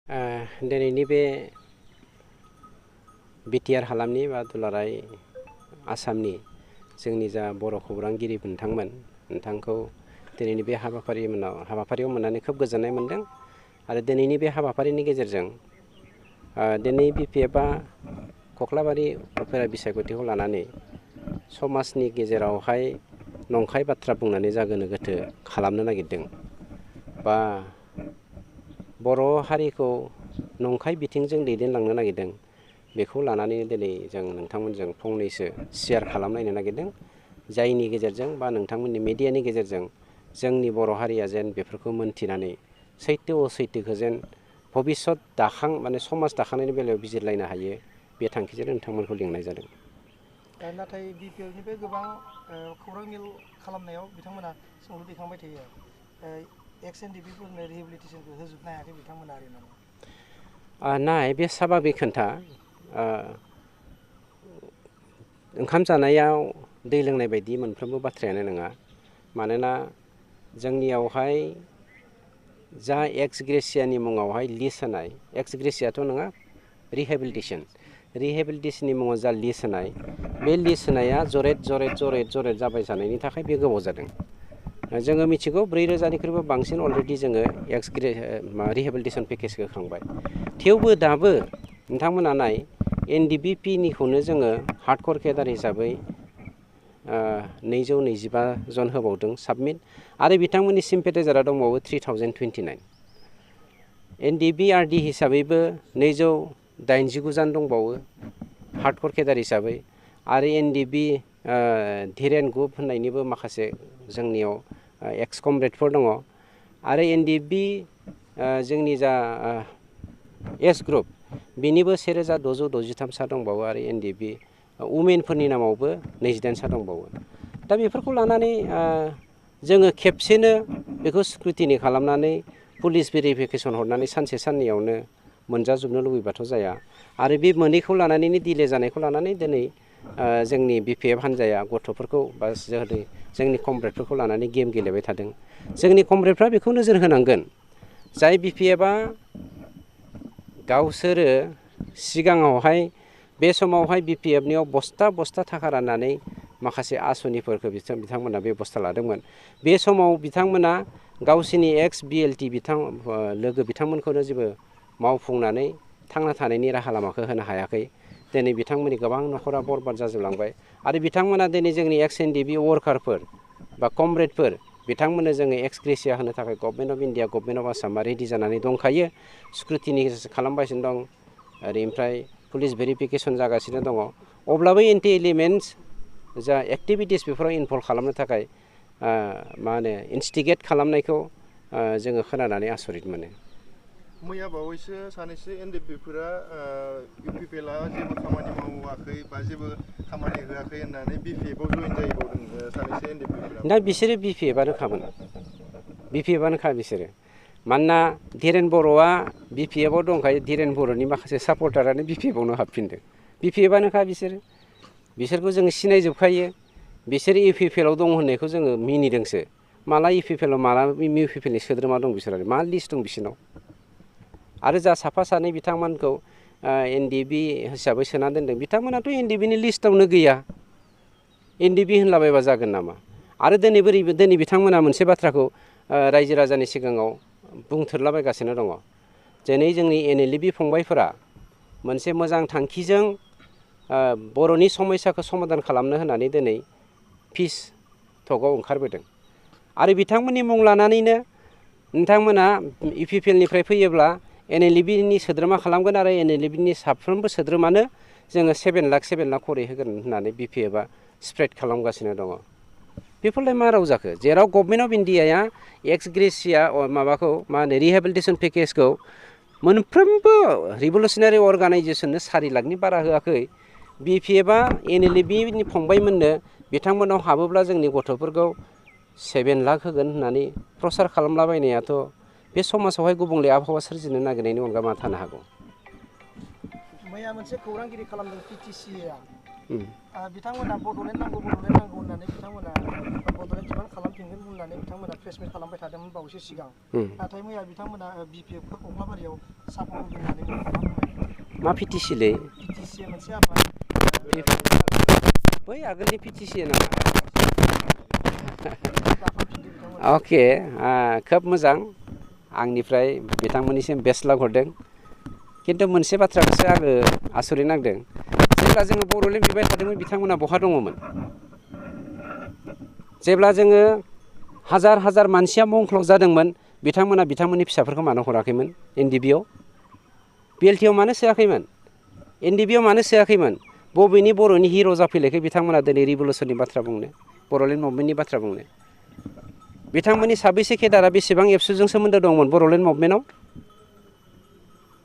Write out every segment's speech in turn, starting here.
दिनैनि बे बिटिआर हालामनि बा दुलाराय आसामनि जोंनि जा बर' खौरांगिरि नोंथांखौ दिनैनि बे हाबाफारियाव मोननानै खोब गोजोननाय मोनदों आरो दिनैनि बे हाबाफारिनि गेजेरजों दिनै बिपिएफआ कख्लाबारि उफेरा बिसायख'थिखौ लानानै समाजनि गेजेरावहाय नंखाय बाथ्रा बुंनानै जागोनो गोथो खालामनो नागिरदों बा बर' हारिखौ नंखाय बिथिंजों दैदेनलांनो नागिरदों बेखौ लानानै दिनै जों नोंथांमोनजों फंनैसो शेयार खालामलायनो नागिरदों जायनि गेजेरजों बा नोंथांमोननि मिडियानि गेजेरजों जोंनि बर' हारिया जेन बेफोरखौ मोनथिनानै सैथो असैथोखौ जेन भबिष्यत माने समाज दाखांनायनि बेलायाव बिजिरलायनो हायो बे थांखिजों नोंथांमोनखौ लिंनाय जादों। नाथाय बिपिएलनिफ्राय गोबां खौरां मेल खालामनायाव बिथांमोना सोंलु दैखांबाय थायो एक्स एनडिपिफोरनो रिहेबिलिटेसनखौ होजोबनो हायाखै बिथांमोना आरो नाय बे साभाबिक खोन्था ओंखाम जानायाव दै लोंनाय बायदि मोनफ्रोमबो बाथ्रायानो नङा मानोना जोंनियावहाय जा एक्स ग्रेसियानि मुङावहाय लिस्ट होनाय एक्स ग्रेसियाथ' नङा रिहेबिलिटेसननि मुङाव जा लिस्ट होनाय बे लिस्ट होनाया जरेद जाबाय थानायनि थाखाय बे गोबाव जादों। जोङो मिथिगौ 4,000निख्रुइबो बांसिन अलरेडि जोङो रिहेबिलिटेसन पेकेजखौ होखांबाय थेवबो दाबो नोंथांमोना नाय एनडिबिपिनिखौनो जोङो हार्डकर केडार हिसाबै 225 जन होबावदों साबमिट आरो बिथांमोननि सिम्पेटाइजारा दंबावो 3029 एनडिबिआरडि हिसाबैबो 289 जन दंबावो हार्डकर केडार हिसाबै आरो एनडिबि धीरेन ग्रुप होननायनिबो माखासे जोंनियाव एक्स कमरेडफोर दङ आरो एनडिबि जोंनि जा एस ग्रुप बेनिबो 1663 सा दंबावो आरो एनडिबि उमेनफोरनि नामावबो 29 सा दंबावो दा बेफोरखौ लानानै जोङो खेबसेनो बेखौ स्क्रुटिनि खालामनानै पुलिस भेरिफिकेसन हरनानै सानसे साननैयावनो मोनजाजोबनो लुबैबाथ' जाया आरो बे मोनैखौ लानानैनो दिले जानायखौ लानानै दिनै जोंनि बिपिएफ हान्जाया गथ'फोरखौ बा जोंनि कमरेडफोरखौ लानानै गेम गेलेबाय थादों। जोंनि कमरेडफ्रा बेखौ नोजोर होनांगोन जाय बिपिएफआ गावसोरो सिगाङावहाय बे समावहाय बिपिएफनियाव बस्था थाखा राननानै माखासे आसनिफोरखौ बिथांमोना बेबस्था लादोंमोन बे समाव बिथांमोना गावसिनि एक्स बिएलटि लोगो बिथांमोनखौनो जेबो मावफुंनानै थांना थानायनि राहा लामाखौ होनो हायाखै दिनै बिथांमोननि गोबां न'खरा बरबाद जाजोबलांबाय आरो बिथांमोना दिनै जोंनि एक्स एनडिबि वार्कारफोर बा कमरेडफोर बिथांमोननो जोङो एक्स ग्रेसिया होनो थाखाय government of India government of आसामा रेडि जानानै दंखायो स्क्रुटिनि खालामगासिनो दं ओमफ्राय पुलिस भेरिफिकेसन जागासिनो दङ अब्लाबो एन्टि एलिमेन्टस जा एक्टिभिटिस बेफोराव इनभल्भ खालामनो थाखाय इन्स्टिगेट खालामनायखौ जोङो खोनानानै आसरित मोनो। मैया बावैसो सानैसो एनडिपिफोरा इउपिपिएलआ जेबो खामानि मावाखै बा जेबो खामानि होआखै होननानै बिपिएफआव जइन जाहैबावदों सानैसो एनडिपिफोरा। दा बिसोरो बिपिएफआनोखा बिसोरो मानोना धीरेन बर'आ बिपिएफआव दंखायो धीरेन बर'नि माखासे सापर्टारानो बिपिएफआवनो हाबफिनदों बिपिएफआनोखा बिसोरखौ जोङो सिनायजोबखायो बिसोर इउपिपिएलआव दं होननायखौ जोङो मिनिदोंसो माला इउपिपिएलनि सोद्रोमा दं बिसोर मा लिस्ट दं बिसोरनाव आरो जा साफा सानै बिथांमोनखौ एनडिबि हिसाबै सोना दोनदों बिथांमोनाथ' एनडिबिनि लिस्टआवनो गैया एनडिबि होनलाबायबा जागोन नामा आरो दिनै बिथांमोना मोनसे बाथ्राखौ रायजो राजानि सिगाङाव बुंथोरलाबायगासिनो दङ दिनै जोंनि एनएलएबि फंबायफोरा मोनसे मोजां थांखिजों बर'नि समस्याखौ समाधान खालामनो होननानै दिनै पिस टकआव ओंखारबोदों आरो बिथांमोननि मुं लानानैनो नोंथांमोना इउपिपिएलनिफ्राय फैयोब्ला एनएलएबिनि सोद्रोमा खालामगोन आरो एनएलएबिनि साफ्रोमबो सोद्रोमानो जोङो 7 लाख खरै होगोन होननानै बिपिएफआ स्प्रेड खालामगासिनो दङ बेफोरलाय मा राव जाखो जेराव गभर्नमेन्ट अफ इन्डियाया एक्स ग्रेसिया रिहेबिलिटेसन पेकेजखौ मोनफ्रोमबो रिभलिउसनारि अर्गानाइजेसननो 4 लाखनि बारा होआखै बिपिएफआ एनएलएबिनि फंबायमोननो बिथांमोनाव हाबोब्ला जोंनि गथ'फोरखौ 7 लाख होगोन होननानै प्रसार खालामलाबायनायाथ' बे समाजावहाय गुबुंले आबहावा सोरजिनो नागिरनायनि अनगा मा थानो हागौ। मैया मोनसे खौरांगिरि खालामदों पिटिसिआ बिथांमोना बड'लेण्ड नांगौ होननानै बिथांमोना बड'लेण्ड डिमान्ड खालामफिनगोन होननानै बिथांमोना प्रेस मिट खालामबाय थादोंमोन बावैसो सिगां नाथाय मैया बिथांमोना बिपिएफखौ कख्लाबारियाव सापर्ट होगोन होननानै मा पिटिसिलै पिटिसि मोनसे आफाद बै आगोलनि पिटिसि नामा अके खोब मोजां आंनिफ्राय बिथांमोननिसिम बेस्ट लाक हरदों खिन्थु मोनसे बाथ्राखौसो आङो आसरित नांदों जेब्ला जोङो बड'लेण्ड बिबाय थादोंमोन बिथांमोना बहा दङमोन जेब्ला जोङो हाजार हाजार मानसिया मुंख्लं जादोंमोन बिथांमोना बिथांमोननि फिसाफोरखौ मानो हराखैमोन एनडिबिआव बिएलटिआव मानो सोआखैमोन एनडिबिआव मानो सोआखैमोन बबेनि बर'नि हिर' जाफैलायखै बिथांमोना दिनै रिभलुसननि बाथ्रा बुंनो बड'लेण्ड मुभमेन्टनि बाथ्रा बुंनो बिथांमोननि साबैसे केडारा बेसेबां एबसुजों सोमोन्दो दंमोन बड'लेण्ड मुभमेन्टआव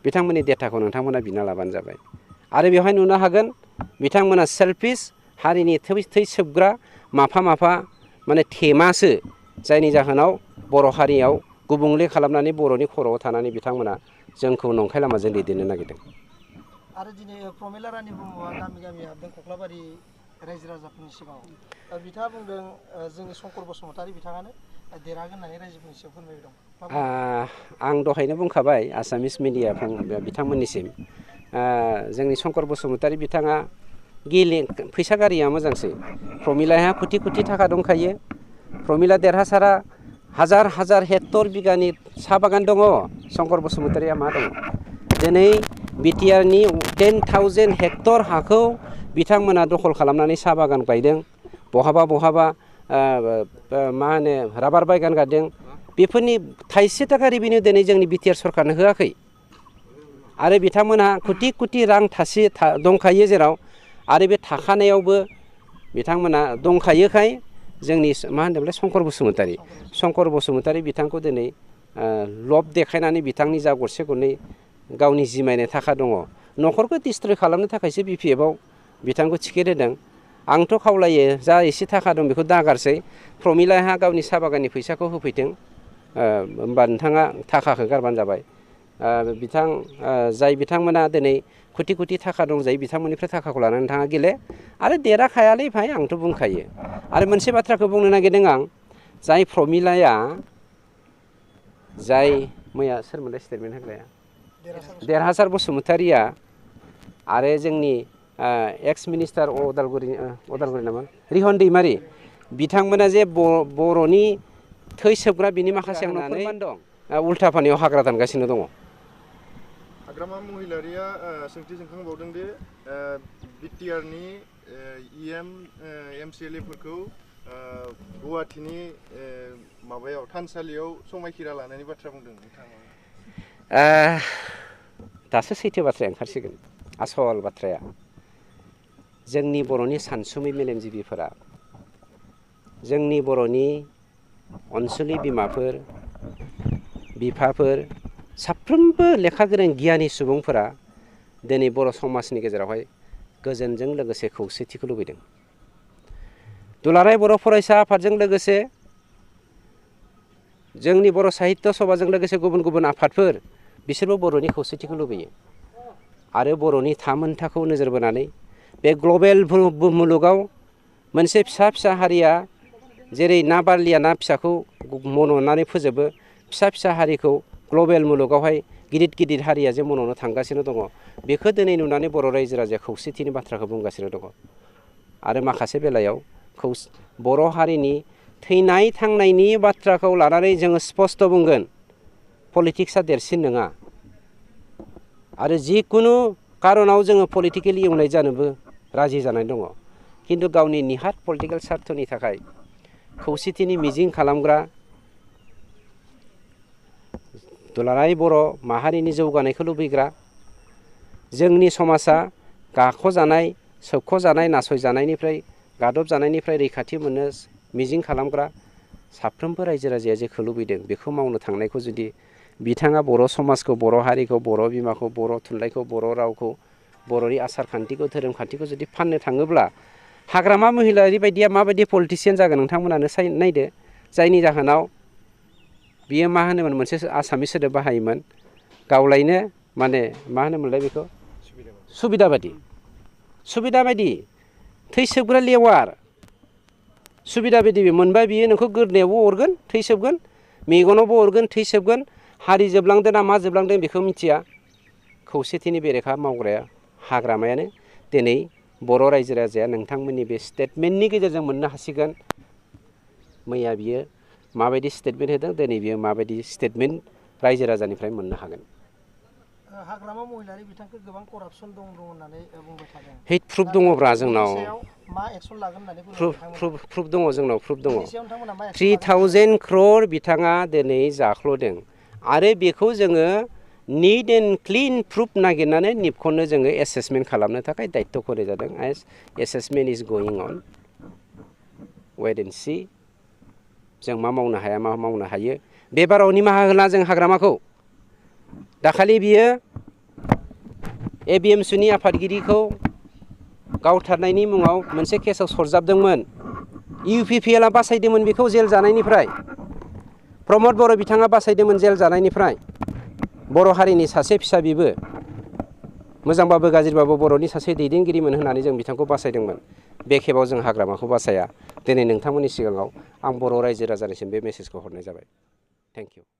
बिथांमोननि डेटाखौ नोंथांमोना बिना लाबानो जाबाय आरो बेवहाय नुनो हागोन बिथांमोना सेल्फिस हारिनि थै सोबग्रा माफा माफा माने थेमासो जायनि जाहोनाव बर' हारियाव गुबुंले खालामनानै बर'नि खर'आव थानानै बिथांमोना जोंखौ नंखाय लामाजों दैदेननो नागिरदों आरो दिनै प्रमिला रानि ब्रह्मआ गामि गामि हाबदों कख्लाबारि रायजो राजाफोरनि सिगाङाव बिथाङा बुंदों जोंनि शंकर बसुमतारी बिथाङानो देरहागोन होननानै रायजोफोरनि सिगाङाव फोरमायबाय दं आं दहायनो बुंखाबाय आसामिस मिडिया बिथांमोननिसिम जोंनि शंकर बसुमतारी बिथाङा फैसा गारिया मोजांसै प्रमिलाहा कोटि कोटि थाखा दंखायो प्रमिला देरहासारा हाजार हाजार हेक्टर बिगानि साहा बागान दङ शंकर बसुमतारीया मा दङ दिनै बिटिआरनि 10,000 हेक्टर हाखौ बिथांमोना दखल खालामनानै साहा बागान गायदों बहाबा बहाबा मा होनो राबार बागान गायदों बेफोरनि थाइसे थाखा रेभिनिउ दिनै जोंनि बिटिआर सरकारनो होआखै आरो बिथांमोनहा कोटि कोटि रां दंखायो जेराव आरो बे थाखानायावबो बिथांमोना दंखायोखाय जोंनि मा होनदोंमोनलाय शंकर बसुमतारी बिथांखौ दिनै लब देखायनानै बिथांनि जा गरसे गरनै गावनि जिमायनाय थाखा दङ न'खरखौ डिस्ट्रय खालामनो थाखायसो बिपिएफआव बिथांखौ टिकेट होदों आंथ' खावलायो जा एसे थाखा दं बेखौ दागारसै प्रमिलाहा गावनि साहा बागाननि फैसाखौ होफैथों होमबा नोंथाङा थाखाखौ गारबानो जाबाय जाय बिथांमोना दिनै कोटि कोटि थाखा दंजायो बिथांमोननिफ्राय थाखाखौ लानानै नोंथाङा गेले आरो देराखायालै भाइ आंथ' बुंखायो आरो मोनसे बाथ्राखौ बुंनो नागिरदों आं जाय प्रमिलाया जाय मैया सोरमोनलाय स्टेटमेन्ट होग्राया देरहासार बसुमतारीया आरो जोंनि एक्स मिनिस्टार अदालगुरि नामा रिहन दैमारि बिथांमोना जे बर'नि थै सोबग्रा बिनि माखासे फोरमान दं उल्था फानियाव हाग्रा दानगासिनो दङ हाग्रामा महिलारिया सोंथि सोंखांबावदों दि बिटिआरनि एमसिएलएफोरखौ गुवाहाटीनि माबायाव थानसालियाव समायखिरा लानायनि बाथ्रा बुंदों नोंथाङा दासो सैथो बाथ्राया ओंखारसिगोन आसल बाथ्राया जोंनि बर'नि सानसुमै मेलेमजिबिफोरा जोंनि बर'नि अनसुलि बिमाफोर बिफाफोर साफ्रोमबो लेखा गोरों गियानि सुबुंफोरा दिनै बर' समाजनि गेजेरावहाय गोजोनजों लोगोसे खौसेथिखौ लुबैदों दुलाराय बर' फरायसा आफादजों लोगोसे जोंनि बर' साहित्य सभाजों लोगोसे गुबुन गुबुन आफादफोर बिसोरबो बर'नि खौसेथिखौ लुबैयो आरो बर'नि थामोनथाखौ नोजोर बोनानै बे ग्लबेल मुलुगाव मोनसे फिसा फिसा हारिया जेरै ना बारलिया ना फिसाखौ मन'नानै फोजोबो फिसा फिसा हारिखौ ग्लबेल मुलुगावहाय गिदिर गिदिर हारिया जे मन'नो थांगासिनो दङ बेखौ दिनै नुनानै बर' रायजो राजाया खौसेथिनि बाथ्राखौ बुंगासिनो दङ आरो माखासे बेलायाव बर' हारिनि थैनाय थांनायनि बाथ्राखौ लानानै जोङो स्पस्ट बुंगोन पलिटिक्सआ देरसिन नङा आरो जिकुनु कारनाव जोङो पलिटिकेलि एवनाय जानोबो राजि जानाय दङ खिन्थु गावनि निहाथ पलिटिकेल सार्थनि थाखाय खौसेथिनि मिजिं खालामग्रा दुलाराय बर' माहारिनि जौगानायखौ लुबैग्रा जोंनि समाजा गाख'जानाय सोबख'जानाय नासयजानायनिफ्राय गादबजानायनिफ्राय रैखाथि मोननो मिजिं खालामग्रा साफ्रोमबो रायजो राजाया जेखौ लुबैदों बेखौ मावनो थांनायखौ जुदि बिथाङा बर' समाजखौ बर' हारिखौ बर' बिमाखौ बर' थुनलाइखौ बर' रावखौ बर'नि आसार खान्थिखौ धोरोम खान्थिखौ जुदि फाननो थाङोब्ला हाग्रामा महिलारि बायदिया माबायदि पलिटिसियान जागोन नोंथांमोनानो नायदो जायनि जाहोनाव बियो मा होनोमोन मोनसे आसामिस सोदोब बाहायोमोन गावलायनो माने मा होनोमोनलाय बेखौ सुबिदा बायदि थैसोबग्रा लेवार सुबिदा बायदि मोनबा बियो नोंखौ गोदनायावबो अरगोन थैसोबगोन मेगनावबो अरगोन थैसोबगोन हारि जोबलांदों ना मा जोबलांदों बेखौ मिथिया खौसेथिनि बेरेखा मावग्राया हाग्रामायानो दिनै बर' रायजो राजाया नोंथांमोननि बे स्टेटमेन्टनि गेजेरजों मोननो हासिगोन मैया बियो माबायदि स्टेटमेन्ट होदों दिनै बियो माबायदि स्टेटमेन्ट रायजो राजानिफ्राय मोननो हागोन हाग्रामा महिलारि बिथांखौ गोबां करापसन दं होननानै बुंबाय थादों हेट प्रुफ दङब्रा जोंनाव मा एक्सन लागोन होननानै प्रुफ दङ जोंनाव प्रुफ दङ बेनि सायाव नोंथांमोना मा एक्सन 3000 crore बिथाङा दिनै जाख्ल'दों आरो बेखौ जोङो निट एन्ड क्लिन प्रुफ नागिरनानै निपखौनो जोङो एसेसमेन्ट खालामनो थाखाय दायित्व होनाय जादों एस assessment is going on wait and see जों मा मावनो हाया मा मावनो हायो बे बाराव निमाहा होला जों हाग्रामाखौ दाखालि बियो एबिएमसुनि आफादगिरिखौ गावथारनायनि मुङाव मोनसे केसाव सरजाबदोंमोन इउपिपिएलआ बासायदोंमोन बेखौ जेल जानायनिफ्राय प्रमद बर' बिथाङा बासायदोंमोन जेल जानायनिफ्राय बर' हारिनि सासे फिसा बिबो मोजांबाबो गाज्रिबाबो बर'नि सासे दैदेनगिरिमोन होननानै जों बिथांखौ बासायदोंमोन बे खेबाव जों हाग्रामाखौ बासाया दिनै नोंथांमोननि सिगाङाव आं बर' रायजो राजानिसिम बे मेसेजखौ हरनाय जाबाय थेंक इउ